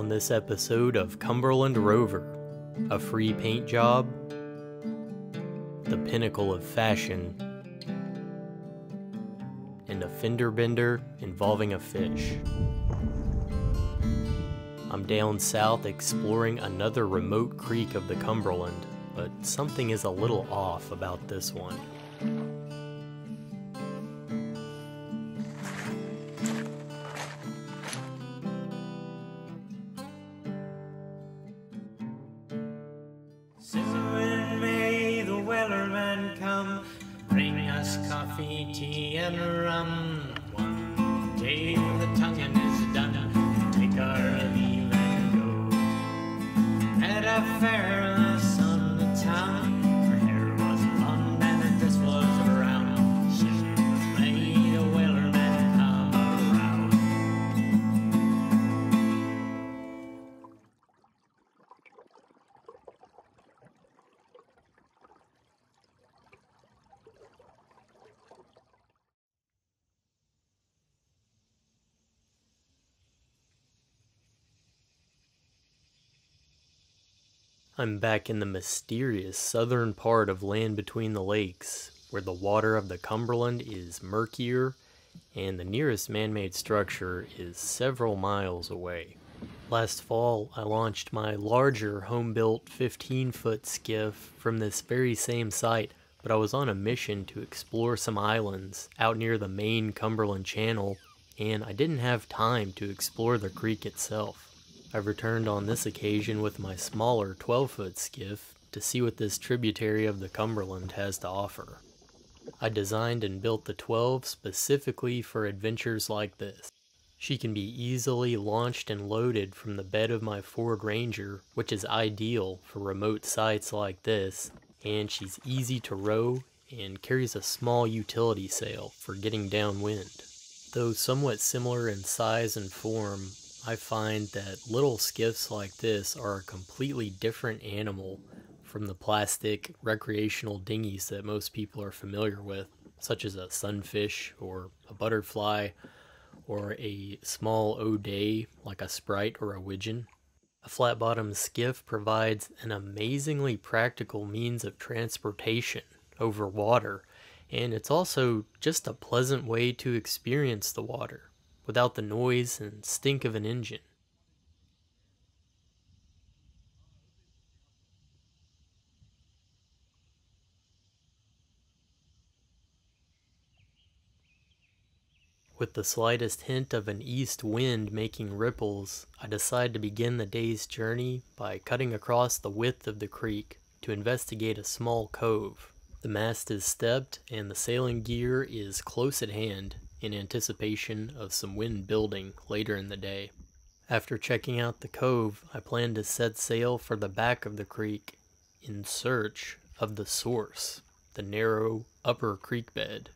On this episode of Cumberland River, a free paint job, the pinnacle of fashion, and a fender bender involving a fish. I'm down south exploring another remote creek of the Cumberland, but something is a little off about this one. Soon may the wellerman come, bring us coffee, tea, and rum. One day when the tonguing is done, take our leave and go. At a fair in the sun of town, her hair was blonde and this was around. Soon may the wellerman come around. I'm back in the mysterious southern part of Land Between the Lakes, where the water of the Cumberland is murkier and the nearest man-made structure is several miles away. Last fall, I launched my larger home-built 15-foot skiff from this very same site, but I was on a mission to explore some islands out near the main Cumberland Channel, and I didn't have time to explore the creek itself. I've returned on this occasion with my smaller 12-foot skiff to see what this tributary of the Cumberland has to offer. I designed and built the 12 specifically for adventures like this. She can be easily launched and loaded from the bed of my Ford Ranger, which is ideal for remote sites like this, and she's easy to row and carries a small utility sail for getting downwind. Though somewhat similar in size and form, I find that little skiffs like this are a completely different animal from the plastic recreational dinghies that most people are familiar with, such as a sunfish or a butterfly or a small O'Day like a Sprite or a Widgeon. A flat-bottom skiff provides an amazingly practical means of transportation over water, and it's also just a pleasant way to experience the water without the noise and stink of an engine. With the slightest hint of an east wind making ripples, I decide to begin the day's journey by cutting across the width of the creek to investigate a small cove. The mast is stepped and the sailing gear is close at hand in anticipation of some wind building later in the day. After checking out the cove, I plan to set sail for the back of the creek in search of the source, the narrow upper creek bed.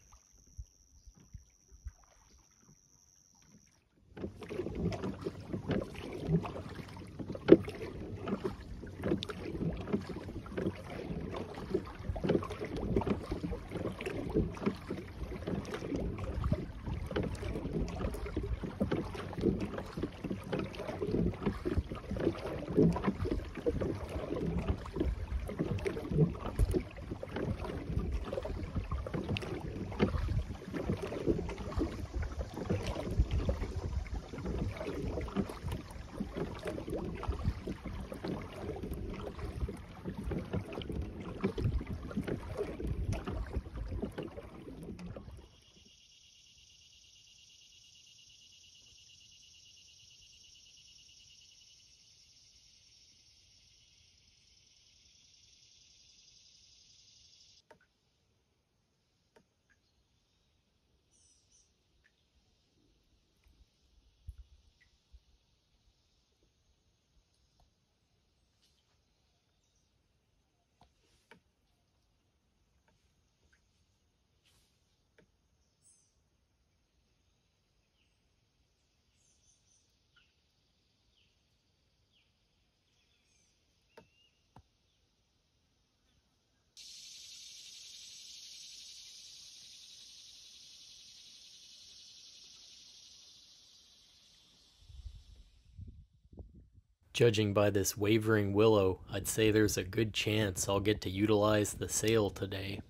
Judging by this wavering willow, I'd say there's a good chance I'll get to utilize the sail today.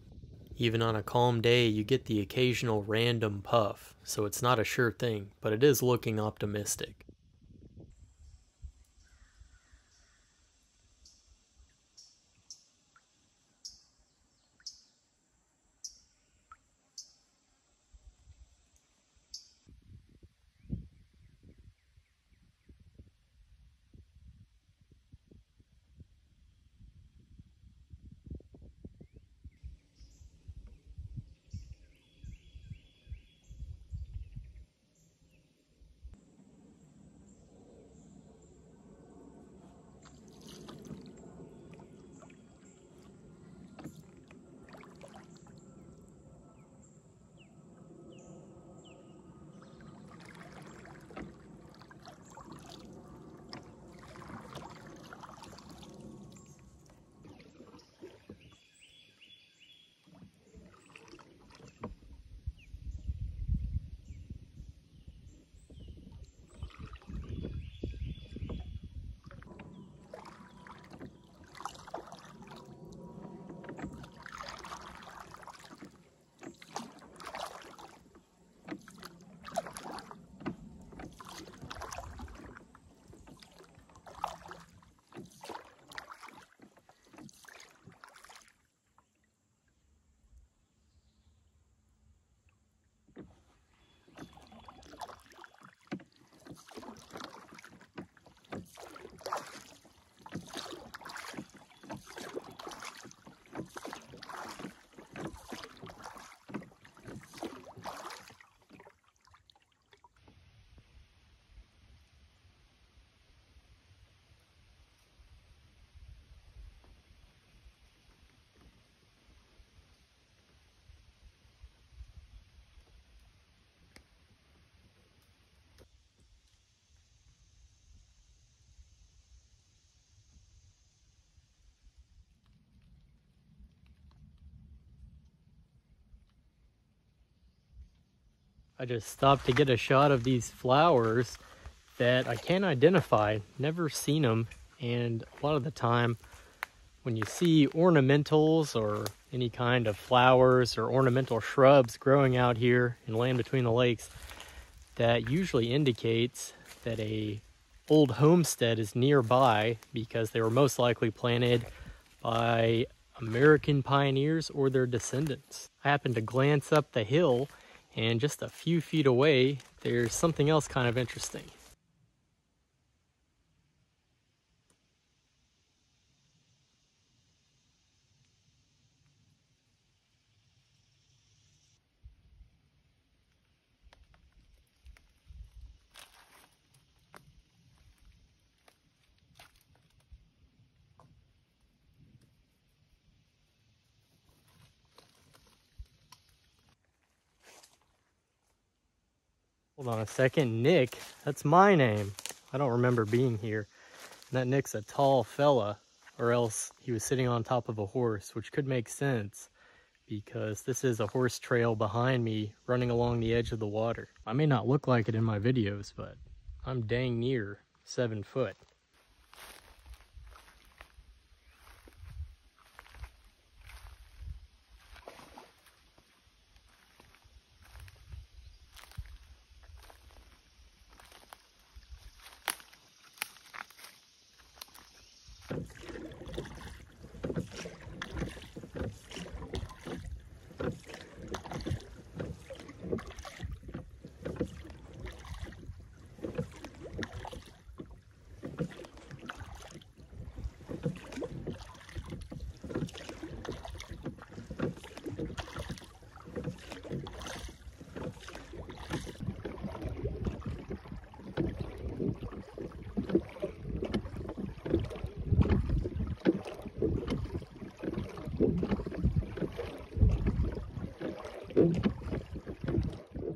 Even on a calm day, you get the occasional random puff, so it's not a sure thing, but it is looking optimistic. I just stopped to get a shot of these flowers that I can't identify, never seen them, and a lot of the time when you see ornamentals or any kind of flowers or ornamental shrubs growing out here in land between the lakes, that usually indicates that a old homestead is nearby because they were most likely planted by American pioneers or their descendants. I happened to glance up the hill, and just a few feet away, there's something else kind of interesting. Hold on a second, Nick, that's my name. I don't remember being here. And that Nick's a tall fella, or else he was sitting on top of a horse, which could make sense because this is a horse trail behind me running along the edge of the water. I may not look like it in my videos, but I'm dang near 7 foot.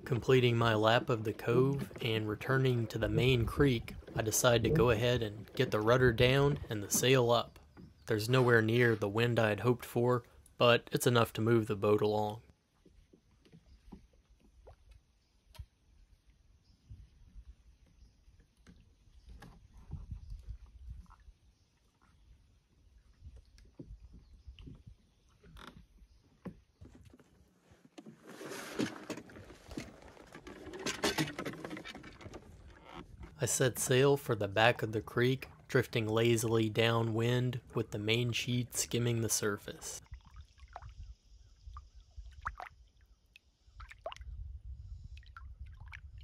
Completing my lap of the cove and returning to the main creek, I decide to go ahead and get the rudder down and the sail up. There's nowhere near the wind I had hoped for, but it's enough to move the boat along. I set sail for the back of the creek, drifting lazily downwind with the main sheet skimming the surface.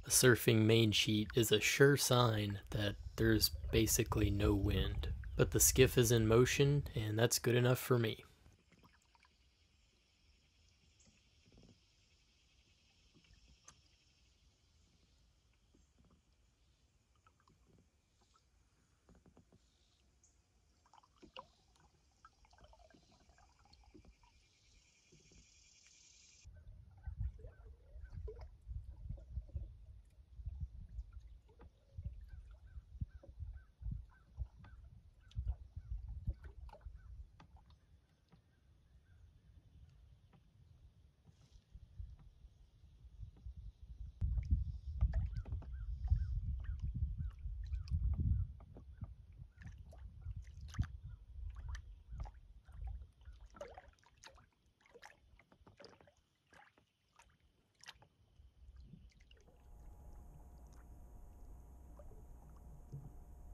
A surfing main sheet is a sure sign that there's basically no wind, but the skiff is in motion, and that's good enough for me.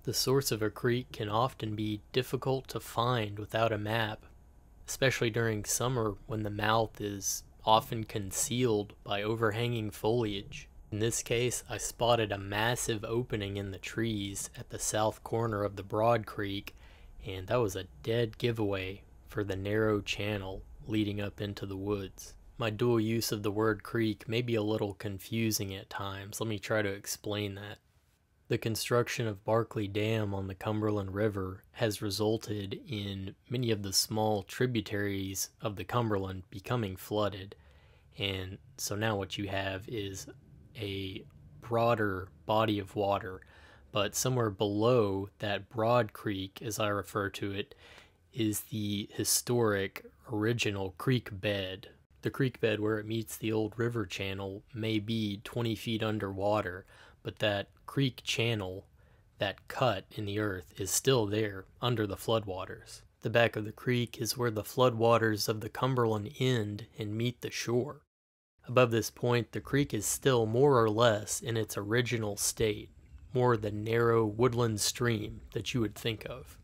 The source of a creek can often be difficult to find without a map, especially during summer when the mouth is often concealed by overhanging foliage. In this case, I spotted a massive opening in the trees at the south corner of the Broad Creek, and that was a dead giveaway for the narrow channel leading up into the woods. My dual use of the word creek may be a little confusing at times. Let me try to explain that. The construction of Barkley Dam on the Cumberland River has resulted in many of the small tributaries of the Cumberland becoming flooded, and so now what you have is a broader body of water, but somewhere below that Broad Creek, as I refer to it, is the historic original creek bed. The creek bed where it meets the old river channel may be 20 feet underwater, but that creek channel, that cut in the earth, is still there under the floodwaters. The back of the creek is where the floodwaters of the Cumberland end and meet the shore. Above this point, the creek is still more or less in its original state, more the narrow woodland stream that you would think of.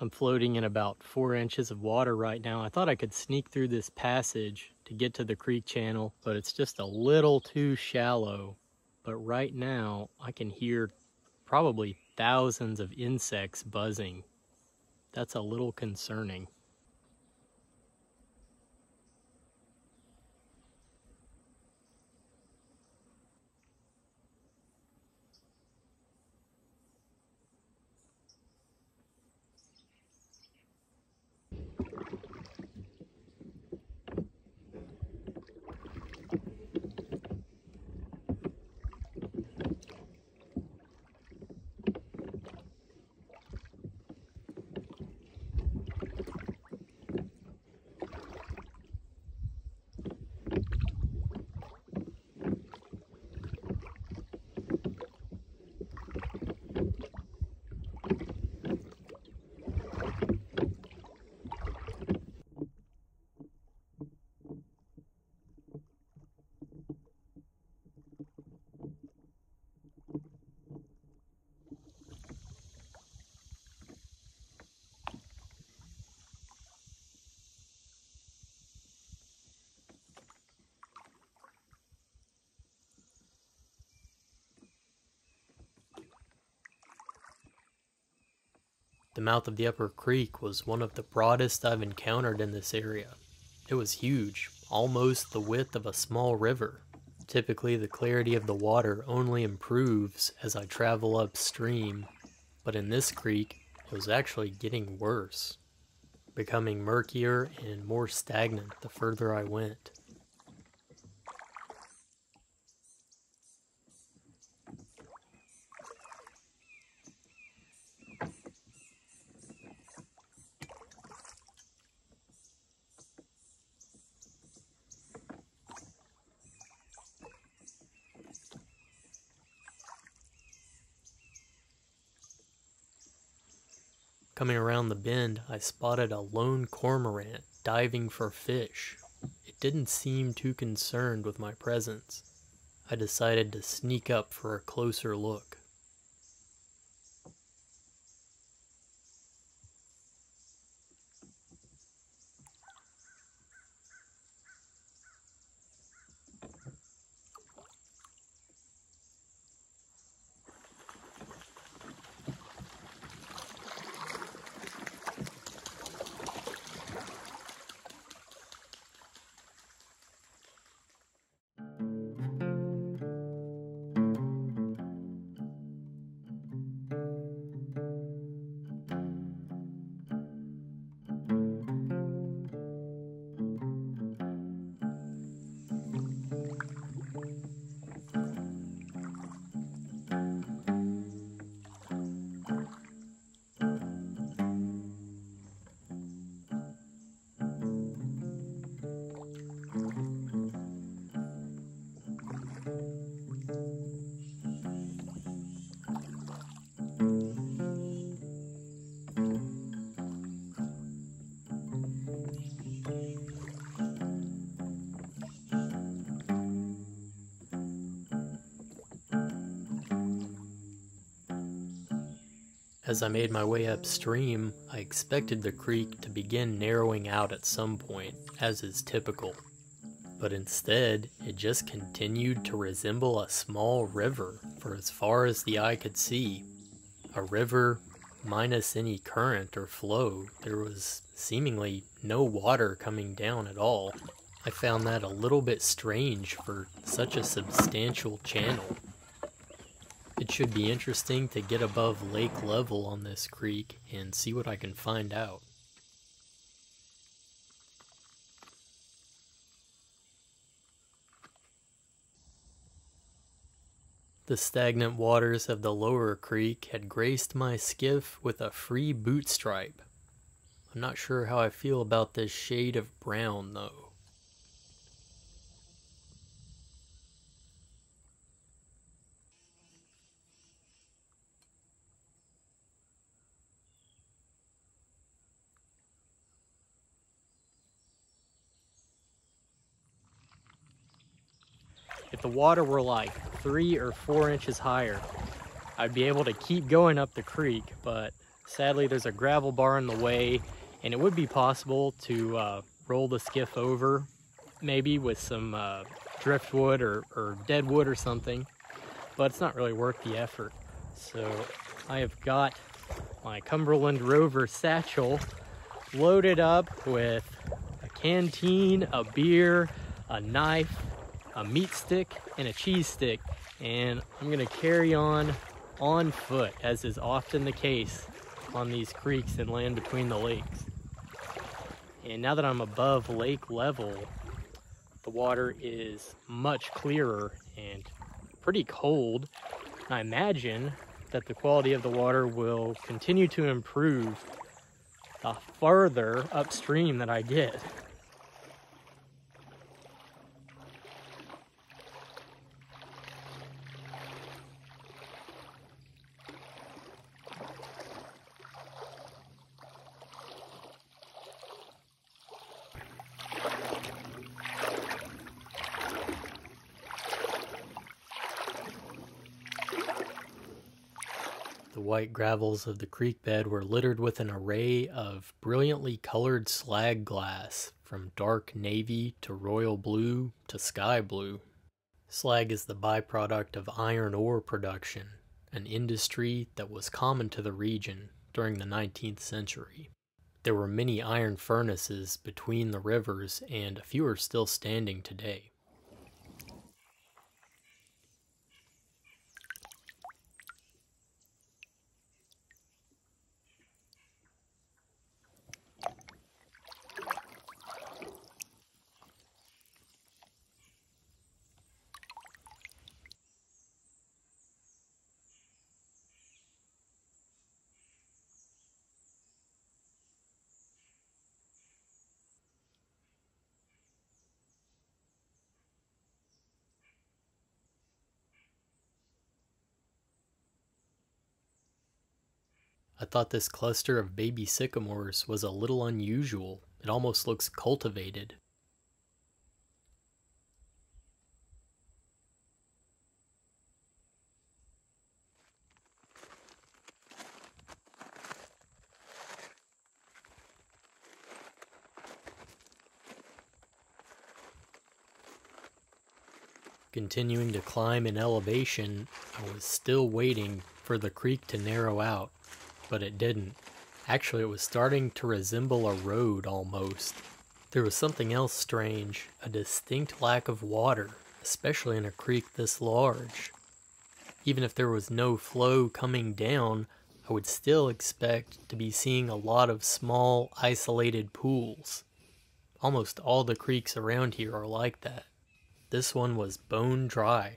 I'm floating in about 4 inches of water right now. I thought I could sneak through this passage to get to the creek channel, but it's just a little too shallow. But right now, I can hear probably thousands of insects buzzing. That's a little concerning. The mouth of the upper creek was one of the broadest I've encountered in this area. It was huge, almost the width of a small river. Typically, the clarity of the water only improves as I travel upstream, but in this creek, it was actually getting worse, becoming murkier and more stagnant the further I went. Coming around the bend, I spotted a lone cormorant diving for fish. It didn't seem too concerned with my presence. I decided to sneak up for a closer look. As I made my way upstream, I expected the creek to begin narrowing out at some point, as is typical. But instead, it just continued to resemble a small river for as far as the eye could see. A river minus any current or flow. There was seemingly no water coming down at all. I found that a little bit strange for such a substantial channel. It should be interesting to get above lake level on this creek and see what I can find out. The stagnant waters of the lower creek had graced my skiff with a free boot stripe. I'm not sure how I feel about this shade of brown though. If the water were like 3 or 4 inches higher, I'd be able to keep going up the creek, but sadly there's a gravel bar in the way, and it would be possible to roll the skiff over, maybe with some driftwood or dead wood or something, but it's not really worth the effort. So I have got my Cumberland River satchel loaded up with a canteen, a beer, a knife, a meat stick, and a cheese stick, and I'm gonna carry on foot, as is often the case on these creeks and land between the lakes. And now that I'm above lake level, the water is much clearer and pretty cold. I imagine that the quality of the water will continue to improve the farther upstream that I get. The white gravels of the creek bed were littered with an array of brilliantly colored slag glass, from dark navy to royal blue to sky blue. Slag is the byproduct of iron ore production, an industry that was common to the region during the 19th century. There were many iron furnaces between the rivers, and a few are still standing today. I thought this cluster of baby sycamores was a little unusual. It almost looks cultivated. Continuing to climb in elevation, I was still waiting for the creek to narrow out, but it didn't. Actually, it was starting to resemble a road almost. There was something else strange, a distinct lack of water, especially in a creek this large. Even if there was no flow coming down, I would still expect to be seeing a lot of small, isolated pools. Almost all the creeks around here are like that. This one was bone dry.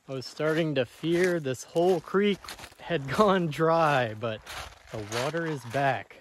I was starting to fear this whole creek had gone dry, but the water is back.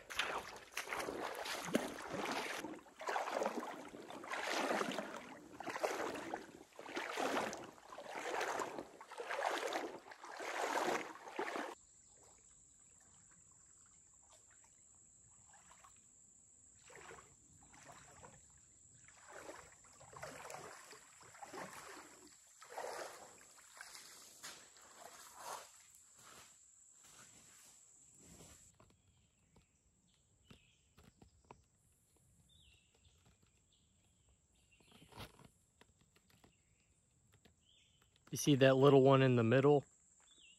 You see that little one in the middle?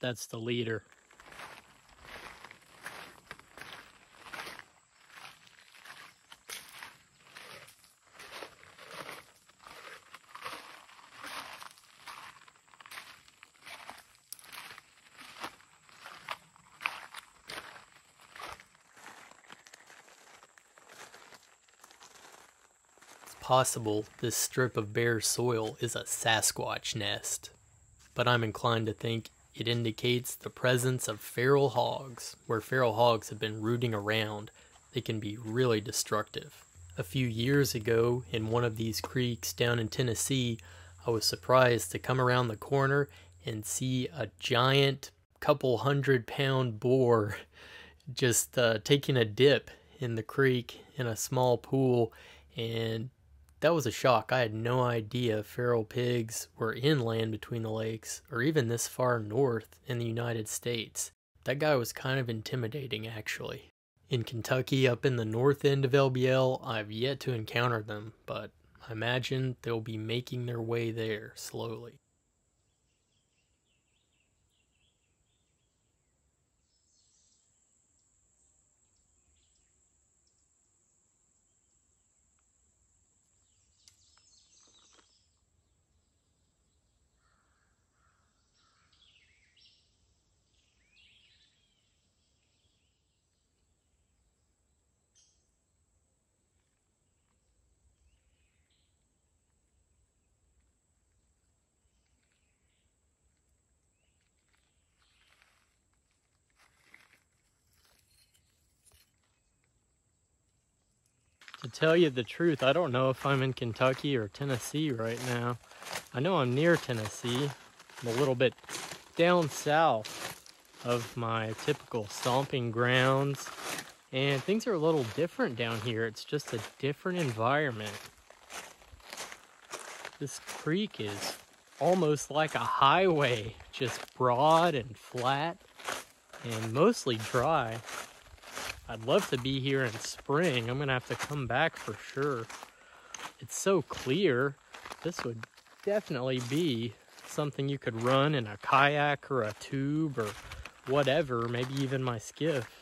That's the leader. It's possible this strip of bare soil is a Sasquatch nest, but I'm inclined to think it indicates the presence of feral hogs. Where feral hogs have been rooting around, they can be really destructive. A few years ago, in one of these creeks down in Tennessee, I was surprised to come around the corner and see a giant couple 100-pound boar just taking a dip in the creek in a small pool, and that was a shock. I had no idea feral pigs were inland between the lakes, or even this far north in the United States. That guy was kind of intimidating, actually. In Kentucky, up in the north end of LBL, I've yet to encounter them, but I imagine they'll be making their way there slowly. To tell you the truth, I don't know if I'm in Kentucky or Tennessee right now. I know I'm near Tennessee. I'm a little bit down south of my typical stomping grounds, and things are a little different down here. It's just a different environment. This creek is almost like a highway, just broad and flat and mostly dry. I'd love to be here in spring. I'm gonna have to come back for sure. It's so clear. This would definitely be something you could run in a kayak or a tube or whatever, maybe even my skiff.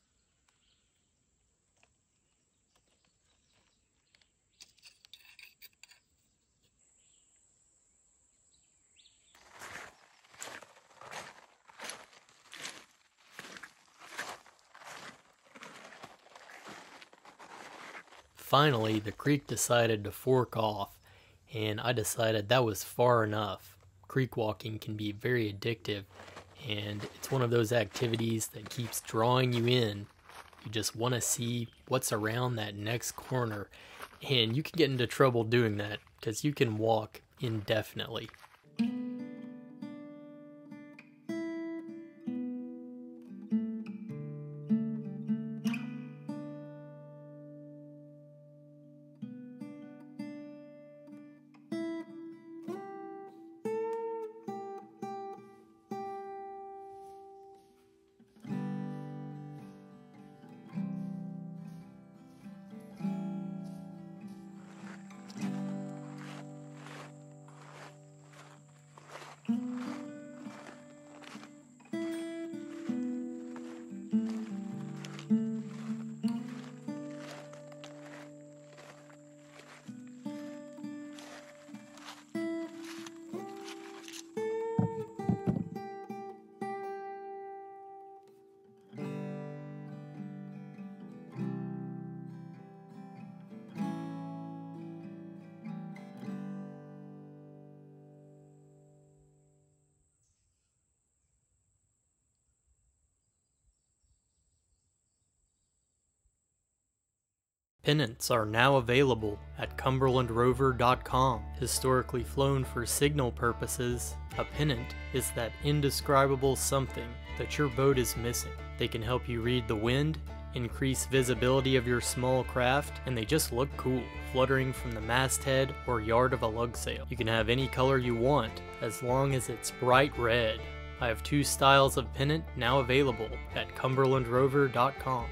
Finally, the creek decided to fork off, and I decided that was far enough. Creek walking can be very addictive, and it's one of those activities that keeps drawing you in. You just want to see what's around that next corner, and you can get into trouble doing that because you can walk indefinitely. Pennants are now available at cumberlandrover.com. Historically flown for signal purposes, a pennant is that indescribable something that your boat is missing. They can help you read the wind, increase visibility of your small craft, and they just look cool, fluttering from the masthead or yard of a lug sail. You can have any color you want, as long as it's bright red. I have 2 styles of pennant now available at cumberlandrover.com.